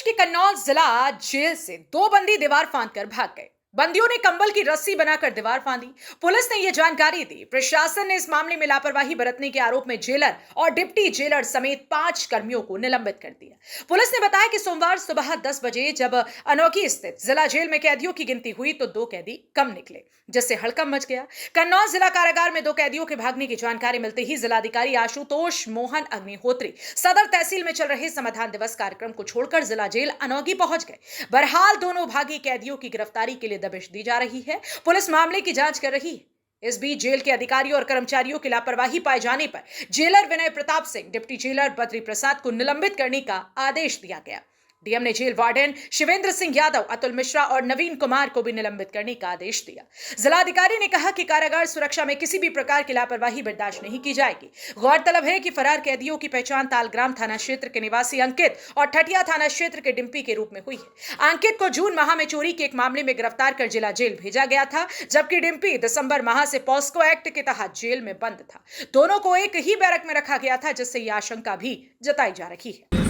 के कन्नौज जिला जेल से दो बंदी दीवार फांदकर भाग गए। बंदियों ने कंबल की रस्सी बनाकर दीवार फांदी। पुलिस ने यह जानकारी दी। प्रशासन ने इस मामले में लापरवाही बरतने के आरोप में जेलर और डिप्टी जेलर समेत 5 कर्मियों को निलंबित कर दिया। पुलिस ने बताया कि सोमवार सुबह 10 बजे जब अनोखी स्थित जिला जेल में कैदियों की गिनती हुई तो 2 कैदी कम निकले, जिससे हड़कंप मच गया। कन्नौज जिला कारागार में 2 कैदियों के भागने की जानकारी मिलते ही जिलाधिकारी आशुतोष मोहन अग्निहोत्री सदर तहसील में चल रहे समाधान दिवस कार्यक्रम को छोड़कर जिला जेल अनोखी पहुंच गए। बहरहाल दोनों भागी कैदियों की गिरफ्तारी के लिए दबिश दी जा रही है। पुलिस मामले की जांच कर रही है। इस बीच जेल के अधिकारियों और कर्मचारियों की लापरवाही पाए जाने पर जेलर विनय प्रताप सिंह, डिप्टी जेलर बद्री प्रसाद को निलंबित करने का आदेश दिया गया। डीएम ने जेल वार्डन शिवेंद्र सिंह यादव, अतुल मिश्रा और नवीन कुमार को भी निलंबित करने का आदेश दिया। जिलाधिकारी ने कहा कि कारागार सुरक्षा में किसी भी प्रकार की लापरवाही बर्दाश्त नहीं की जाएगी। गौरतलब है कि फरार कैदियों की पहचान तालग्राम थाना क्षेत्र के निवासी अंकित और ठटिया थाना क्षेत्र के डिम्पी के रूप में हुई है। अंकित को जून माह में चोरी के एक मामले में गिरफ्तार कर जिला जेल भेजा गया था, जबकि डिम्पी दिसंबर माह से पॉस्को एक्ट के तहत जेल में बंद था। दोनों को एक ही बैरक में रखा गया था, जिससे यह आशंका भी जताई जा रही है।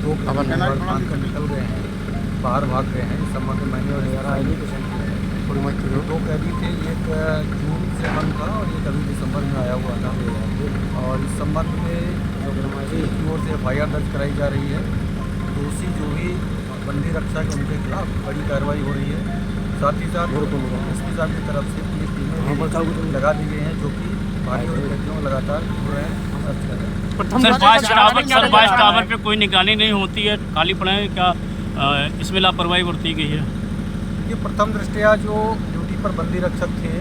दो भाग कर निकल गए हैं, बाहर भाग गए हैं। इस संबंध में मैंने दो कैदी थे, एक जून से बंद था और एक अभी दिसंबर में आया हुआ था। और इस संबंध में की ओर से FIR दर्ज कराई जा रही है। दोषी जो भी बंदी रक्षा के उनके खिलाफ बड़ी कार्रवाई हो रही है। साथ ही साथ एसपी साहब की तरफ से पुलिस टीमें लगा दी गई हैं, जो कि भारी और कैदियों में लगातार हो रहे हैं। सर, 5 टावर पे कोई निगरानी नहीं होती है, खाली पड़े हैं क्या? इसमें लापरवाही बरती गई है। ये प्रथम दृष्टया जो ड्यूटी पर बंदी रक्षक थे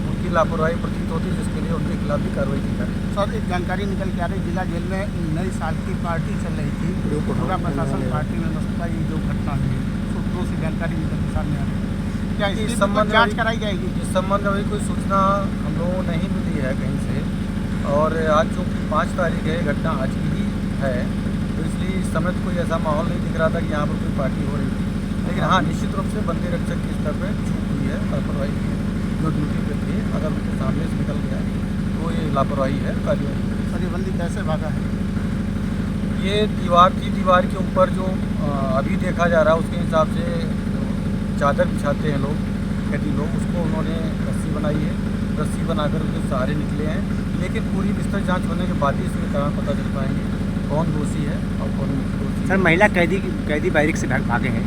उनकी लापरवाही प्रतीत होती है, जिसके लिए उनके खिलाफ भी कार्रवाई की जा रही है। सर, एक जानकारी निकल के आ रही, जिला जेल में नई साल की पार्टी चल रही थी, पूरा प्रशासन पार्टी में मस्त था। ये जो घटना हुई सूत्रों से जानकारी निकल के सामने आ रही है, क्या इस संबंध जाँच कराई जाएगी? इस संबंध में कोई सूचना हम लोगों को नहीं मिली है कहीं से। और आज चूँकि 5 तारीख है, घटना आज की ही है, तो इसलिए इस समय तो कोई ऐसा माहौल नहीं दिख रहा था कि यहाँ पर कोई पार्टी हो रही थी। लेकिन हाँ, निश्चित रूप से बंदी रक्षक के स्तर पर चूक हुई है, लापरवाही की है। जो ड्यूटी पे थे, अगर उनके सामने से निकल गया तो ये लापरवाही है, कार्रवाई। सर, ये बंदी कैसे भागा है? ये दीवार के ऊपर जो अभी देखा जा रहा है उसके हिसाब से चादर बिछाते हैं लोग, कैदी लोग, उसको उन्होंने रस्सी बनाई है। रस्सी बनाकर उसके सहारे निकले हैं। लेकिन पूरी विस्तृत जांच होने के बाद ही इसके कारण पता चल पाएंगे कौन दोषी है और कौन दोषी। सर, महिला कैदी बैरिक से भागे हैं,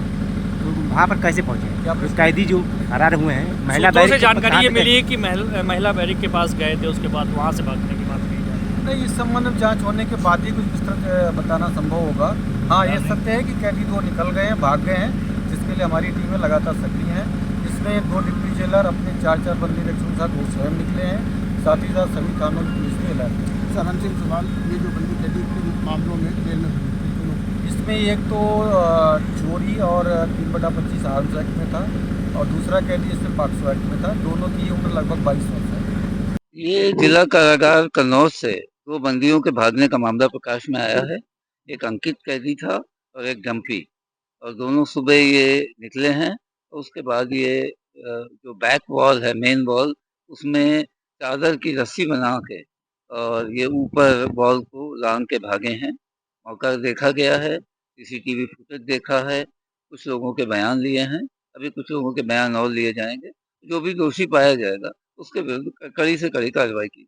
तो वहाँ पर कैसे पहुँचे? क्या कैदी जो फरार हुए हैं, महिला बैरिक से जानकारी ये मिली है कि महिला बैरिक के पास गए थे, उसके बाद वहाँ से भागने की बात कही जा रही है। नहीं, इस संबंध में जाँच होने के बाद ही कुछ विस्तृत बताना संभव होगा। हाँ, ये सत्य है कि कैदी 2 निकल गए हैं, भाग गए हैं, जिसके लिए हमारी टीमें लगातार सक्रिय हैं। इसमें 2 डिप्टी जेलर अपने 4 बंदी रक्षकों के साथ वो स्वयं निकले हैं। साथ ही साथ सभी कानून पुलिस के इलाके। सर, अंतिम सवाल, ये जो बंदी कैदी के मामलों में जेल में इसमें एक तो चोरी और 3/25 आर्म्स एक्ट में था और दूसरा कैदी इसमें पॉक्सो एक्ट में था। दोनों की उम्र लगभग 22 वर्ष है। ये जिला कारागार कन्नौज से 2 बंदियों के भागने का मामला प्रकाश में आया है। एक अंकित कैदी था और एक डम्पी, और दोनों सुबह ये निकले हैं। उसके बाद ये जो बैक वॉल है, मेन वॉल, उसमें चादर की रस्सी बना के और ये ऊपर वॉल को लांग के भागे हैं। मौका देखा गया है, CCTV फुटेज देखा है, कुछ लोगों के बयान लिए हैं, अभी कुछ लोगों के बयान और लिए जाएंगे। जो भी दोषी पाया जाएगा उसके विरुद्ध कड़ी से कड़ी कार्रवाई की।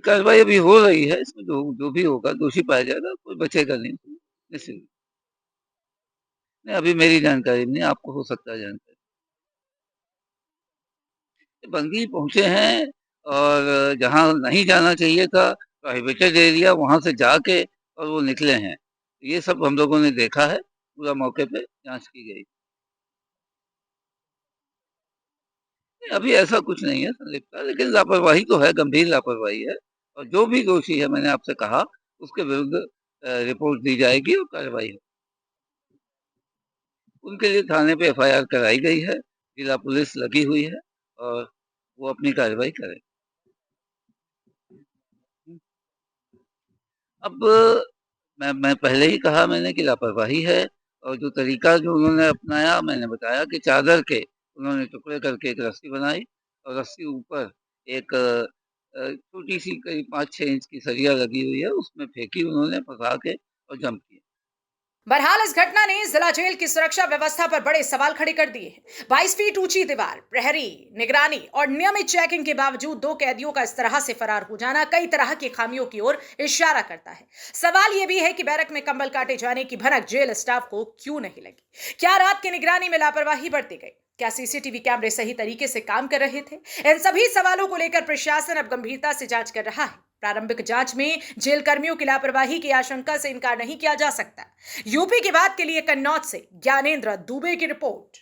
कार्रवाई अभी हो रही है, इसमें जो भी होगा, दोषी पाया जाएगा, कोई बचेगा नहीं निश्चित। नहीं, अभी मेरी जानकारी नहीं, आपको हो सकता है जानकारी। बंदी पहुंचे हैं और जहां नहीं जाना चाहिए था, प्रोहिबिटेड एरिया, वहां से जाके और वो निकले हैं। ये सब हम लोगों ने देखा है, पूरा मौके पे जांच की गई। अभी ऐसा कुछ नहीं है संलिप्तता, लेकिन लापरवाही तो है, गंभीर लापरवाही है। और जो भी दोषी है, मैंने आपसे कहा, उसके विरुद्ध रिपोर्ट दी जाएगी और कार्रवाई होगी। उनके लिए थाने पे FIR कराई गई है, जिला पुलिस लगी हुई है और वो अपनी कार्रवाई करे। अब मैं पहले ही कहा मैंने कि लापरवाही है, और जो तरीका जो उन्होंने अपनाया, मैंने बताया कि चादर के उन्होंने टुकड़े करके एक रस्सी बनाई और रस्सी ऊपर एक छोटी सी करीब 5-6 इंच की सरिया लगी हुई है, उसमें फेंकी उन्होंने फंसा के और जंप किया। बहरहाल इस घटना ने जिला जेल की सुरक्षा व्यवस्था पर बड़े सवाल खड़े कर दिए हैं। 22 फीट ऊंची दीवार, प्रहरी, निगरानी और नियमित चेकिंग के बावजूद 2 कैदियों का इस तरह से फरार हो जाना कई तरह की खामियों की ओर इशारा करता है। सवाल यह भी है कि बैरक में कंबल काटे जाने की भनक जेल स्टाफ को क्यों नहीं लगी? क्या रात की निगरानी में लापरवाही बरती गई? क्या सीसीटीवी कैमरे सही तरीके से काम कर रहे थे? इन सभी सवालों को लेकर प्रशासन अब गंभीरता से जांच कर रहा है। प्रारंभिक जांच में जेल कर्मियों की लापरवाही की आशंका से इनकार नहीं किया जा सकता। यूपी की बात के लिए कन्नौज से ज्ञानेंद्र दुबे की रिपोर्ट।